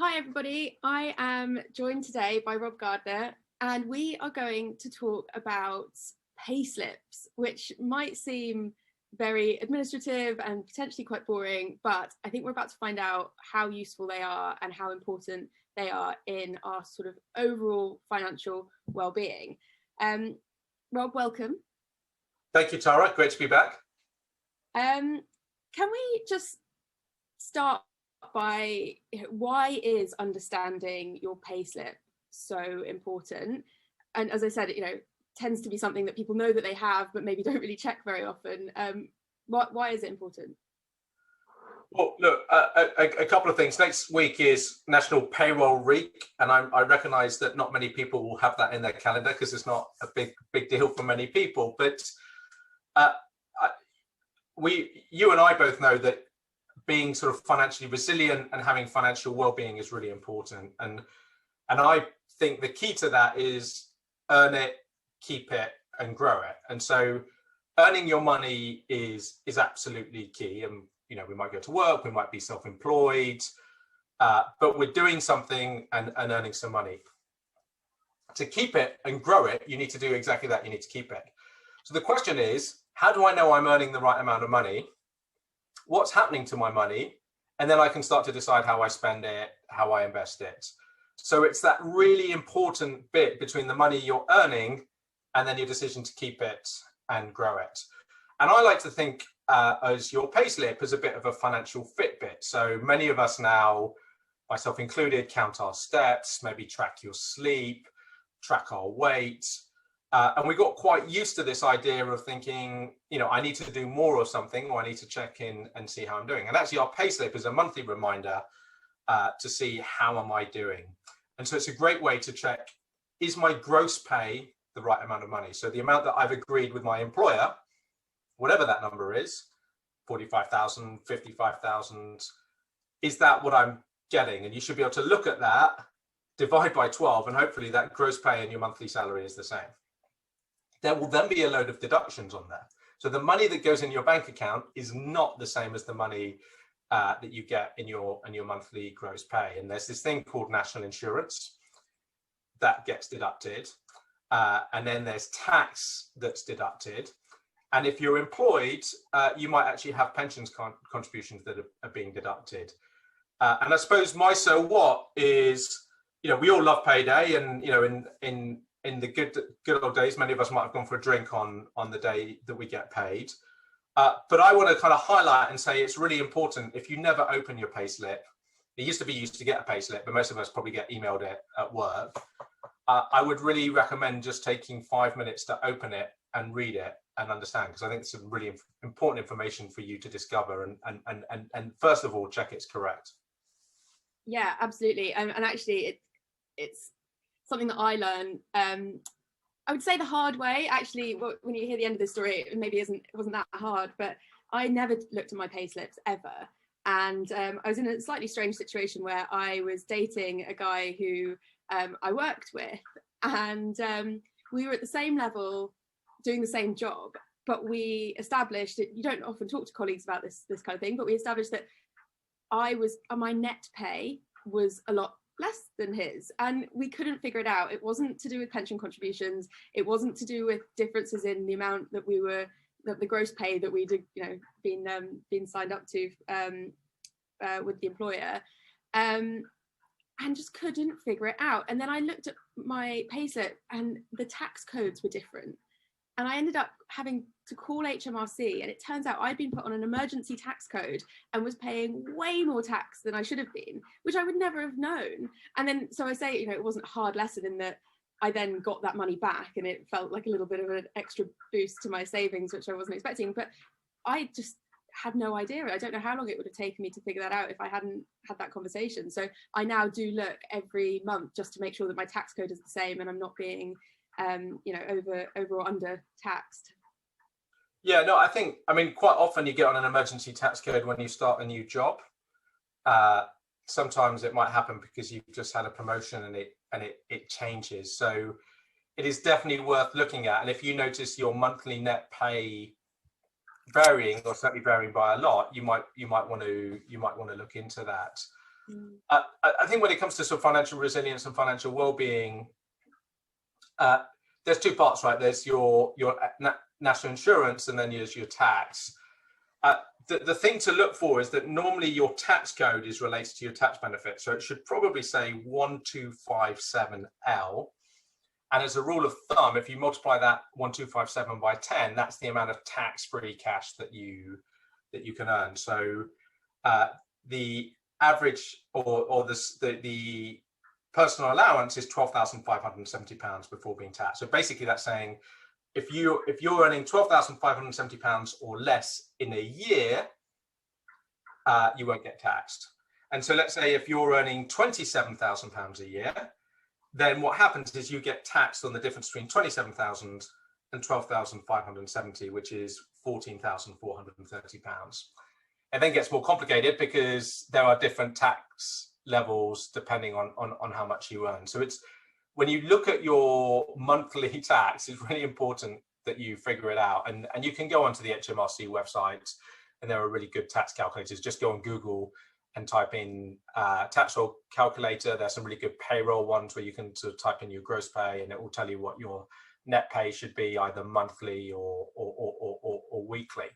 Hi everybody, I am joined today by Rob Gardner and we are going to talk about payslips, which might seem very administrative and potentially quite boring, but I think we're about to find out how useful they are and how important they are in our sort of overall financial well-being. Rob, welcome. Thank you, Tara. Great to be back. Can we just start by why is understanding your payslip so important? And as I said, tends to be something that people know that they have, but maybe don't really check very often. Why is it important? Well, look, a couple of things. Next week is National Payroll Week, and I recognise that not many people will have that in their calendar because it's not a big deal for many people. But you and I both know that being sort of financially resilient and having financial well-being is really important. And I think the key to that is earn it, keep it, and grow it. And so earning your money is absolutely key. And we might go to work, we might be self-employed, but we're doing something and earning some money. To keep it and grow it, you need to do exactly that. You need to keep it. So the question is, how do I know I'm earning the right amount of money? What's happening to my money? And then I can start to decide how I spend it, how I invest it. So it's that really important bit between the money you're earning and then your decision to keep it and grow it. And I like to think as your payslip as a bit of a financial fitbit. So many of us now, myself included, count our steps, maybe track your sleep, track our weight. And we got quite used to this idea of thinking, I need to do more of something, or I need to check in and see how I'm doing. And actually our payslip is a monthly reminder to see how am I doing. And so it's a great way to check, is my gross pay the right amount of money? So the amount that I've agreed with my employer, whatever that number is, 45,000, 55,000, is that what I'm getting? And you should be able to look at that, divide by 12, and hopefully that gross pay and your monthly salary is the same. There will then be a load of deductions on there. So the money that goes in your bank account is not the same as the money that you get in your monthly gross pay. And there's this thing called national insurance that gets deducted. And then there's tax that's deducted. And if you're employed, you might actually have pensions contributions that are being deducted. And I suppose my so what is, we all love payday, and in the good old days, many of us might have gone for a drink on the day that we get paid. But I want to kind of highlight and say it's really important, if you never open your payslip, it used to be used to get a payslip, but most of us probably get emailed it at work. I would really recommend just taking 5 minutes to open it and read it and understand, because I think it's some really important information for you to discover and first of all, check it's correct. Yeah, absolutely. And actually it's something that I learned, I would say the hard way. Actually, when you hear the end of this story, it maybe wasn't that hard, but I never looked at my payslips ever. And I was in a slightly strange situation where I was dating a guy who I worked with, and we were at the same level doing the same job, but we established that you don't often talk to colleagues about this kind of thing, but we established that my net pay was a lot less than his, and we couldn't figure it out. It wasn't to do with pension contributions, it wasn't to do with differences in the amount that the gross pay that we'd been signed up to with the employer, and just couldn't figure it out. And then I looked at my payslip and the tax codes were different, and I ended up having to call HMRC, and it turns out I'd been put on an emergency tax code and was paying way more tax than I should have been, which I would never have known. And then, so I say, it wasn't a hard lesson in that I then got that money back, and it felt like a little bit of an extra boost to my savings, which I wasn't expecting. But I just had no idea. I don't know how long it would have taken me to figure that out if I hadn't had that conversation. So I now do look every month just to make sure that my tax code is the same and I'm not being over or under taxed. Yeah, no, I mean, quite often you get on an emergency tax code when you start a new job. Sometimes it might happen because you've just had a promotion and it changes. So it is definitely worth looking at. And if you notice your monthly net pay varying, or certainly varying by a lot, you might want to look into that. I think when it comes to sort of financial resilience and financial well-being, there's two parts, right? There's your national insurance, and then there's your tax. The thing to look for is that normally your tax code is related to your tax benefit. So it should probably say 1257L. And as a rule of thumb, if you multiply that 1257 by 10, that's the amount of tax-free cash that you can earn. So the average or the personal allowance is £12,570 before being taxed. So basically that's saying if you're earning £12,570 or less in a year, you won't get taxed. And so let's say if you're earning £27,000 a year, then what happens is you get taxed on the difference between 27,000 and 12,570, which is £14,430. It then gets more complicated because there are different tax levels depending on how much you earn. So it's, when you look at your monthly tax, it's really important that you figure it out. And you can go onto the HMRC website, and there are really good tax calculators. Just go on Google and type in tax roll calculator. There's some really good payroll ones where you can sort of type in your gross pay, and it will tell you what your net pay should be, either monthly or weekly.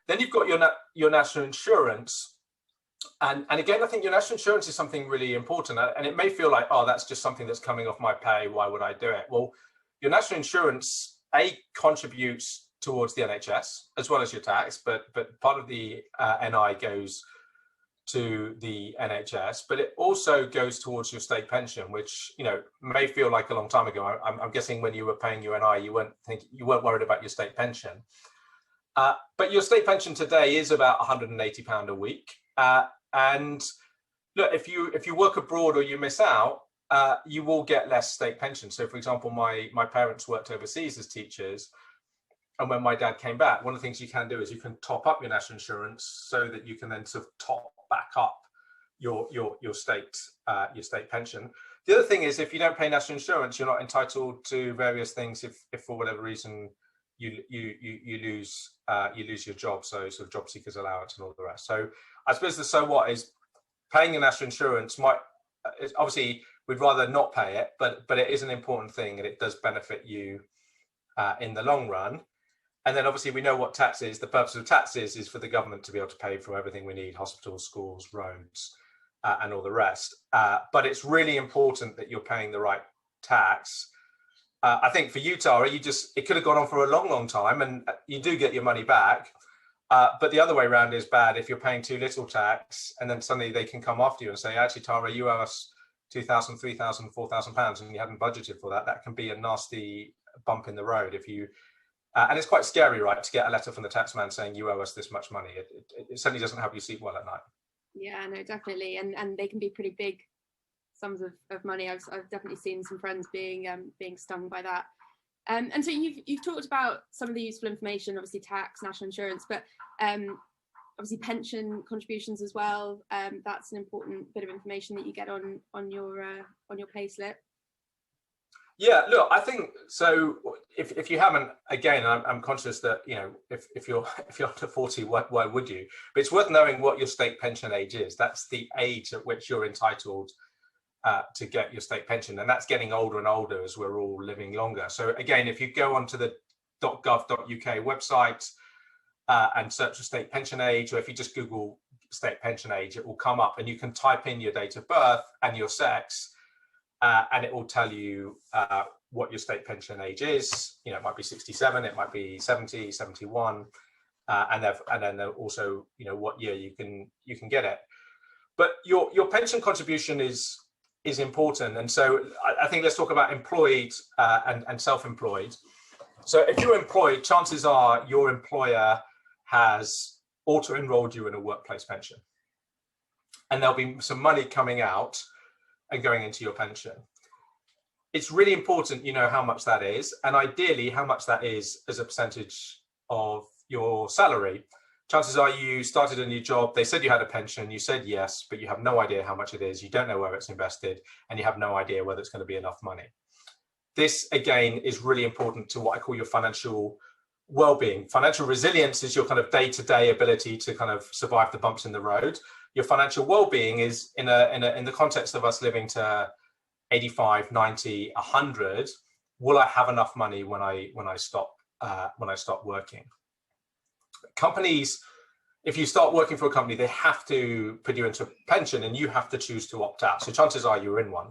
Then you've got your national insurance. And again, I think your national insurance is something really important. And it may feel like, oh, that's just something that's coming off my pay. Why would I do it? Well, your national insurance, contributes towards the NHS as well as your tax, but part of the NI goes to the NHS, but it also goes towards your state pension, which, you know, may feel like a long time ago. I'm guessing when you were paying your NI, you weren't worried about your state pension. But your state pension today is about £180 a week. And look, if you work abroad or you miss out, you will get less state pension. So, for example, my parents worked overseas as teachers, and when my dad came back, one of the things you can do is you can top up your national insurance so that you can then sort of top back up your state pension. The other thing is, if you don't pay national insurance, you're not entitled to various things. If for whatever reason you lose your job, so sort of job seekers allowance and all the rest. So I suppose the so what is paying your national insurance obviously we'd rather not pay it, but it is an important thing, and it does benefit you in the long run. And then obviously we know what tax is. The purpose of tax is for the government to be able to pay for everything we need: hospitals, schools, roads, and all the rest. But it's really important that you're paying the right tax. I think for you, Tara, it could have gone on for a long, long time, and you do get your money back. But the other way around is bad. If you're paying too little tax, and then suddenly they can come after you and say, actually, Tara, you owe us £2,000, £3,000, £4,000, and you hadn't budgeted for that. That can be a nasty bump in the road if you. And it's quite scary, right, to get a letter from the taxman saying you owe us this much money. It certainly doesn't help you sleep well at night. Yeah, no, definitely, and they can be pretty big sums of money. I've definitely seen some friends being stung by that. And so you've talked about some of the useful information, obviously tax, national insurance, but obviously pension contributions as well. That's an important bit of information that you get on your payslip. Yeah, look, I think so. If you haven't, again, I'm conscious that, you know, if you're under 40, why would you? But it's worth knowing what your state pension age is. That's the age at which you're entitled to get your state pension, and that's getting older and older as we're all living longer. So again, if you go onto the .gov.uk website and search for state pension age, or if you just Google state pension age, it will come up, and you can type in your date of birth and your sex. And it will tell you what your state pension age is. You know, it might be 67, it might be 70, 71, and then also, you know, what year you can get it. But your pension contribution is important, and so I think let's talk about employed and self-employed. So if you're employed, chances are your employer has auto-enrolled you in a workplace pension, and there'll be some money coming out and going into your pension. It's really important you know how much that is, and ideally how much that is as a percentage of your salary. Chances are you started a new job, they said you had a pension, you said yes, but you have no idea how much it is, you don't know where it's invested, and you have no idea whether it's going to be enough money. This, again, is really important to what I call your financial well-being. Financial resilience is your kind of day-to-day ability to kind of survive the bumps in the road. your financial well-being is in the context of us living to 85, 90, 100. Will I have enough money when I stop working? Companies, if you start working for a company, they have to put you into a pension, and you have to choose to opt out. So chances are you're in one.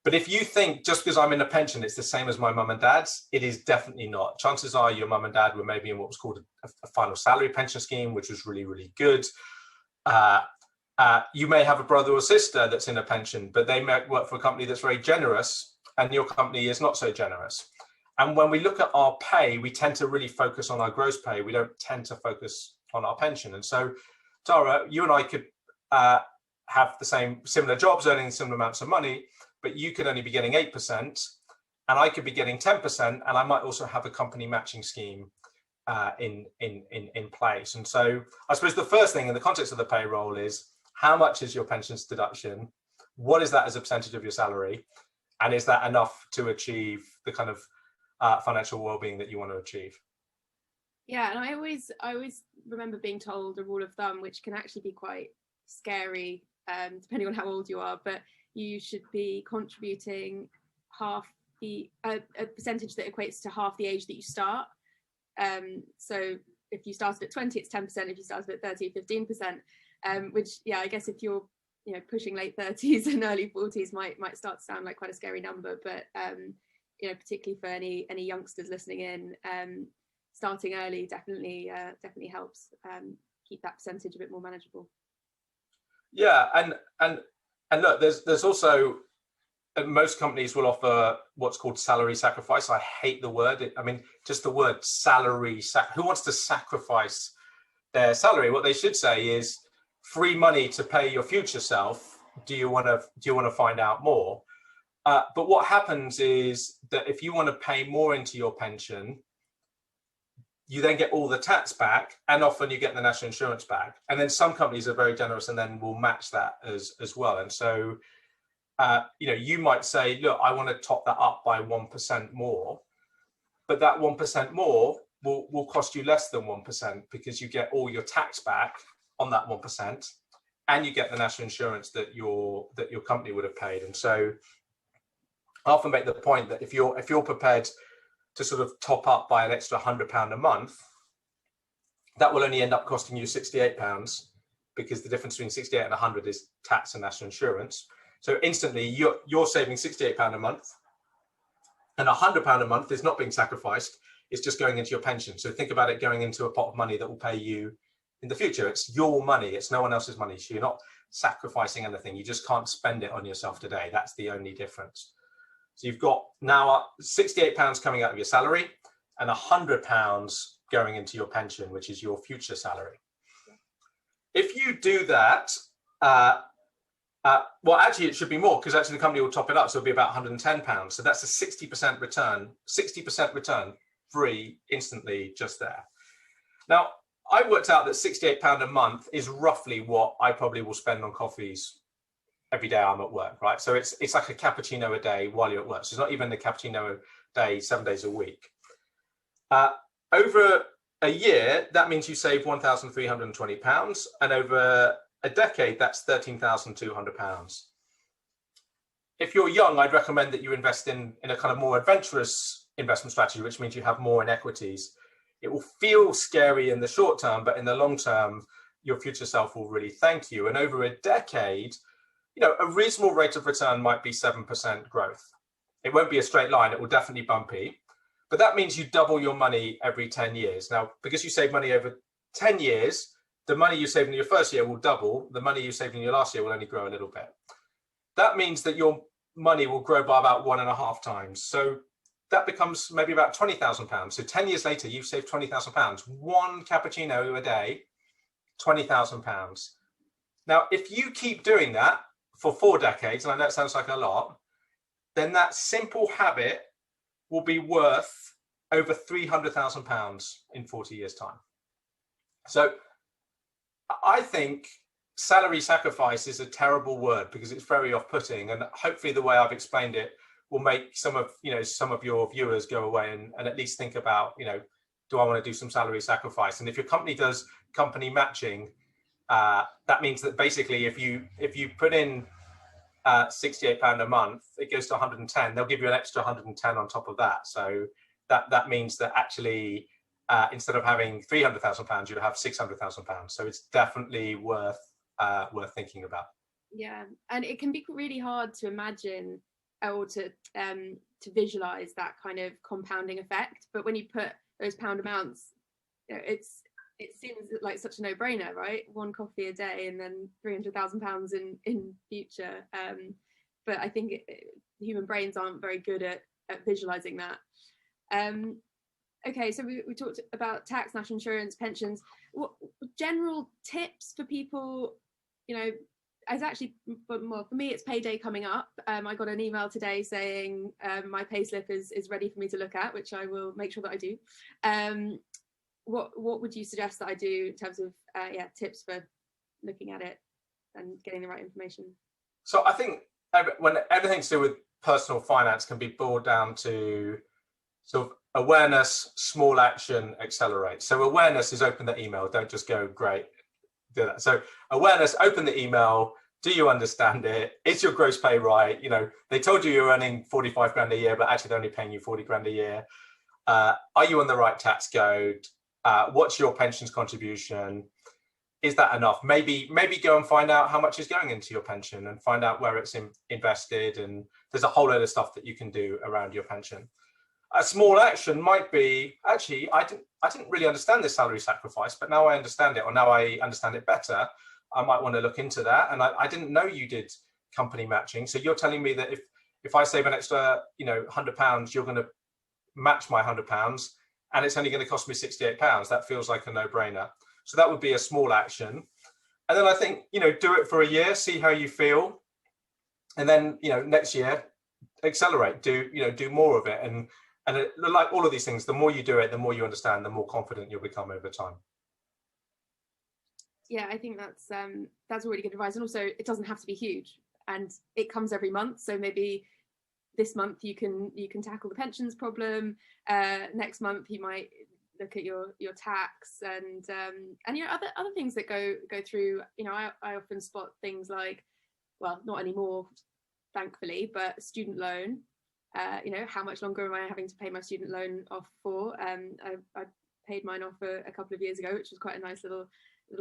But if you think just because I'm in a pension, it's the same as my mum and dad's, it is definitely not. Chances are your mum and dad were maybe in what was called a final salary pension scheme, which was really, really good. You may have a brother or sister that's in a pension, but they may work for a company that's very generous, and your company is not so generous. And when we look at our pay, we tend to really focus on our gross pay. We don't tend to focus on our pension. And so, Tara, you and I could have the similar jobs, earning similar amounts of money, but you could only be getting 8%, and I could be getting 10%, and I might also have a company matching scheme in place. And so I suppose the first thing in the context of the payroll is, how much is your pensions deduction? What is that as a percentage of your salary? And is that enough to achieve the kind of financial well-being that you want to achieve? Yeah, and I always remember being told a rule of thumb, which can actually be quite scary, depending on how old you are, but you should be contributing half a percentage that equates to half the age that you start. So if you started at 20, it's 10%. If you started at 30, 15%. Which, yeah, I guess if you're pushing late 30s and early 40s might start to sound like quite a scary number, but particularly for any youngsters listening in, starting early definitely helps keep that percentage a bit more manageable. Yeah, and look, there's also, most companies will offer what's called salary sacrifice. I hate the word. I mean, just the word salary. Who wants to sacrifice their salary? What they should say is free money to pay your future self. Do you want to find out more? But what happens is that if you want to pay more into your pension, you then get all the tax back, and often you get the national insurance back. And then some companies are very generous and then will match that as well. And so, you might say, look, I want to top that up by 1% more, but that 1% more will cost you less than 1%, because you get all your tax back on that 1%, and you get the national insurance that your company would have paid. And so I often make the point that if you're prepared to sort of top up by an extra £100 a month, that will only end up costing you £68, because the difference between 68 and 100 is tax and national insurance. So instantly you're saving £68 a month, and £100 a month is not being sacrificed. It's just going into your pension. So think about it going into a pot of money that will pay you in the future. It's your money. It's no one else's money. So you're not sacrificing anything. You just can't spend it on yourself today. That's the only difference. So you've got now £68 coming out of your salary and £100 going into your pension, which is your future salary. If you do that, well, actually, it should be more, because actually the company will top it up. So it'll be about £110. So that's a 60% return, free instantly just there. Now, I worked out that £68 a month is roughly what I probably will spend on coffees every day I'm at work, right? So it's like a cappuccino a day while you're at work. So it's not even a cappuccino a day, 7 days a week. Over a year, that means you save £1,320, and over a decade, that's £13,200. If you're young, I'd recommend that you invest in a kind of more adventurous investment strategy, which means you have more in equities. It will feel scary in the short term, but in the long term, your future self will really thank you. And over a decade, a reasonable rate of return might be 7% growth. It won't be a straight line. It will definitely bumpy, but that means you double your money every 10 years. Now, because you save money over 10 years, the money you saved in your first year will double. The money you saved in your last year will only grow a little bit. That means that your money will grow by about 1.5 times. So that becomes maybe about £20,000. So 10 years later, you've saved £20,000. One cappuccino a day, £20,000. Now, if you keep doing that for 4 decades, and I know it sounds like a lot, then that simple habit will be worth over £300,000 in 40 years' time. So I think salary sacrifice is a terrible word because it's very off-putting, and hopefully the way I've explained it will make some of your viewers go away and at least think about, do I want to do some salary sacrifice? And if your company does company matching, that means that basically if you put in £68 a month, it goes to 110. They'll give you an extra 110 on top of that. So that means that actually instead of having £300,000, you'll have £600,000. So it's definitely worth thinking about. Yeah, and it can be really hard to imagine or to visualize that kind of compounding effect. But when you put those pound amounts, it seems like such a no-brainer, right? One coffee a day and then £300,000 in future. But I think human brains aren't very good at visualizing that. Okay, so we talked about tax, national insurance, pensions. What general tips for people? You know, as actually, well, for me, it's payday coming up. I got an email today saying my payslip is ready for me to look at, which I will make sure that I do. What would you suggest that I do in terms of tips for looking at it and getting the right information? So I think when everything to do with personal finance can be boiled down to sort of awareness, small action, accelerate. So awareness is open the email. Don't just go, great, do that. So awareness, open the email. Do you understand it? Is your gross pay right? You know, they told you you're earning 45 grand a year, but actually they're only paying you 40 grand a year. Are you on the right tax code? What's your pensions contribution? Is that enough? Maybe go and find out how much is going into your pension and find out where it's invested. And there's a whole load of stuff that you can do around your pension. A small action might be, actually, I didn't really understand this salary sacrifice, but now I understand it, or now I understand it better. I might want to look into that. And I didn't know you did company matching. So you're telling me that if I save an extra, £100, you're going to match my £100, and it's only going to cost me £68. That feels like a no-brainer. So that would be a small action. And then I think, do it for a year, see how you feel. And then, next year, accelerate, do more of it. And like all of these things, the more you do it, the more you understand, the more confident you'll become over time. Yeah, I think that's really good advice. And also, it doesn't have to be huge, and it comes every month. So maybe this month you can tackle the pensions problem. Next month you might look at your tax and other things that go through. I often spot things like, well, not anymore, thankfully, but student loan. How much longer am I having to pay my student loan off for? I paid mine off a couple of years ago, which was quite a nice little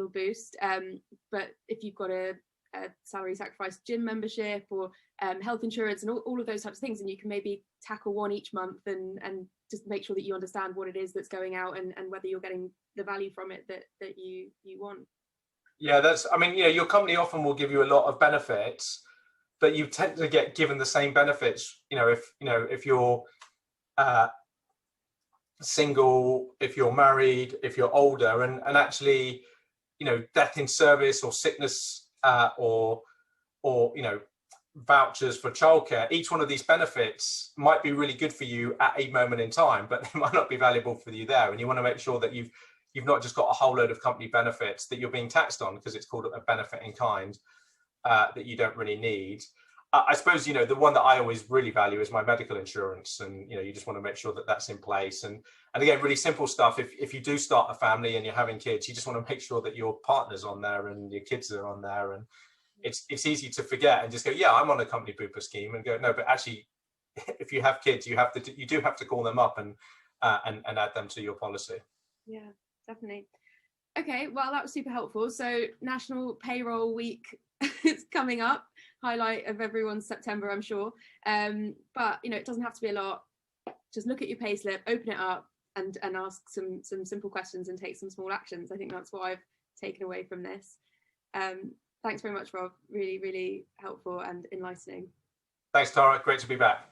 boost. But if you've got a salary sacrifice gym membership or health insurance and all of those types of things, and you can maybe tackle one each month and just make sure that you understand what it is that's going out and whether you're getting the value from it that you want. Yeah, your company often will give you a lot of benefits, but you tend to get given the same benefits. If you're single, if you're married, if you're older, and actually, death in service or sickness or vouchers for childcare, each one of these benefits might be really good for you at a moment in time, but they might not be valuable for you there. And you want to make sure that you've not just got a whole load of company benefits that you're being taxed on because it's called a benefit in kind that you don't really need. I suppose, the one that I always really value is my medical insurance. And, you just want to make sure that that's in place. And again, really simple stuff. If you do start a family and you're having kids, you just want to make sure that your partner's on there and your kids are on there. And it's easy to forget and just go, yeah, I'm on a company booper scheme, and go, no, but actually, if you have kids, you do have to call them up and add them to your policy. Yeah, definitely. Okay, well, that was super helpful. So National Payroll Week is coming up, highlight of everyone's September, I'm sure. But it doesn't have to be a lot. Just look at your payslip, open it up, and ask some simple questions and take some small actions. I think that's what I've taken away from this. Thanks very much, Rob. Really, really helpful and enlightening. Thanks, Tara. Great to be back.